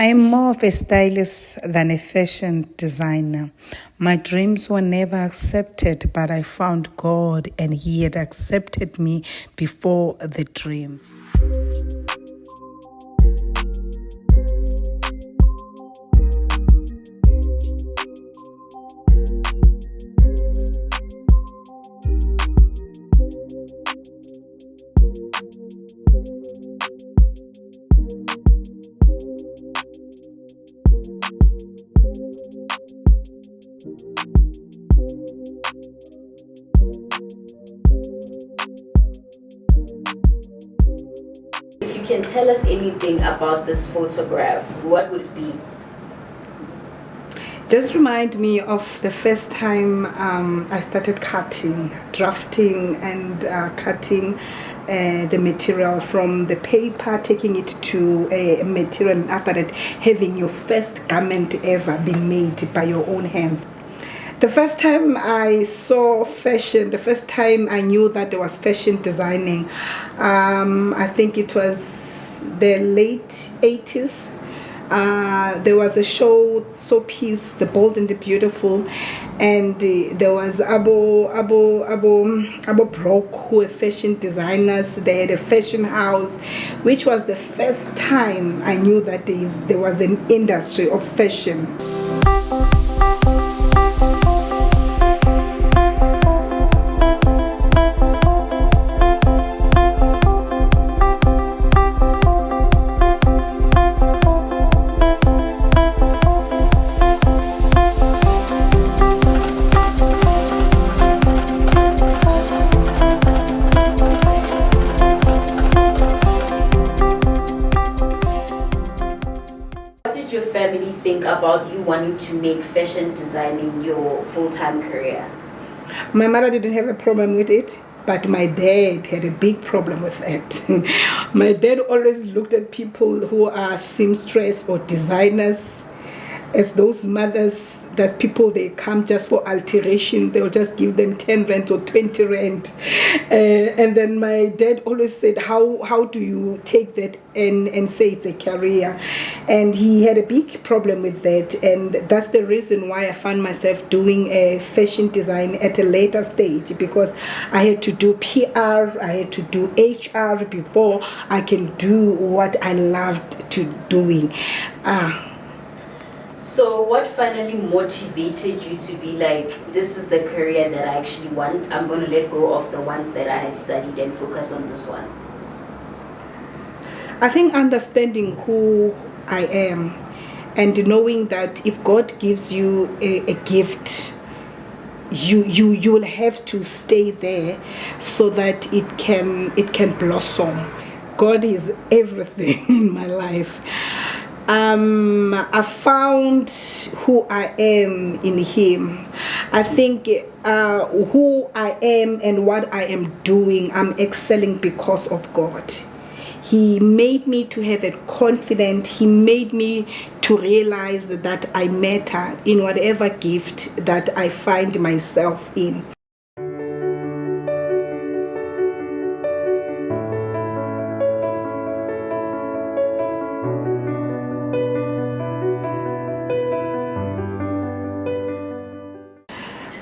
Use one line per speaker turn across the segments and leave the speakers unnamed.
I'm more of a stylist than a fashion designer. My dreams were never accepted, but I found God and He had accepted me before the dream.
If you can tell us anything about this photograph, what would it be?
Just remind me of the first time I started drafting and cutting the material from the paper, taking it to a material, and after that having your first garment ever been made by your own hands. The first time I saw fashion, the first time I knew that there was fashion designing, I think it was the late 80s. There was a showpiece, The Bold and the Beautiful, and there was Abo Brock, who were fashion designers. They had a fashion house, which was the first time I knew that there was an industry of fashion.
Your family think about you wanting to make fashion designing your full-time career?
My mother didn't have a problem with it, but my dad had a big problem with it. My dad always looked at people who are seamstress or designers as those mothers, that people, they come just for alteration, they'll just give them 10 rand or 20 rand. And then my dad always said, how do you take that and say it's a career? And he had a big problem with that, and that's the reason why I found myself doing a fashion design at a later stage, because I had to do PR, I had to do HR before I can do what I loved to doing.
So what finally motivated you to be like, this is the career that I actually want, I'm going to let go of the ones that I had studied and focus on this one?
I think understanding who I am and knowing that if God gives you a gift, you will have to stay there so that it can blossom. God is everything in my life. I found who I am in Him. I think who I am and what I am doing, I'm excelling because of God. He made me to have a confidence. He made me to realize that I matter in whatever gift that I find myself in.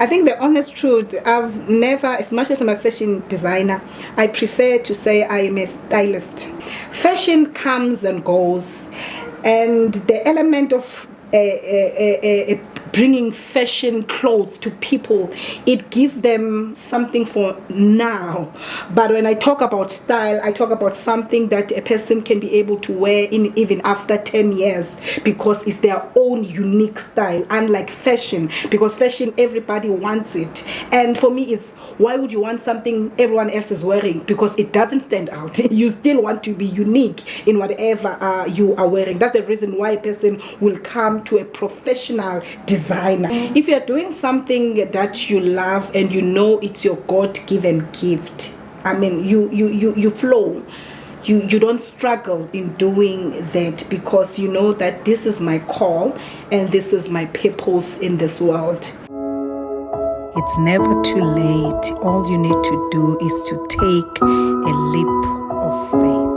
I think the honest truth, I've never, as much as I'm a fashion designer, I prefer to say I am a stylist. Fashion comes and goes, and the element of bringing fashion clothes to people, it gives them something for now. But when I talk about style, I talk about something that a person can be able to wear in even after 10 years, because it's their own unique style, unlike fashion, because fashion, everybody wants it. And for me, it's, why would you want something everyone else is wearing? Because it doesn't stand out. You still want to be unique in whatever you are wearing. That's the reason why a person will come to a professional designer. If you're doing something that you love and you know it's your God-given gift, I mean, you flow. You don't struggle in doing that, because you know that this is my call and this is my purpose in this world.
It's never too late. All you need to do is to take a leap of faith.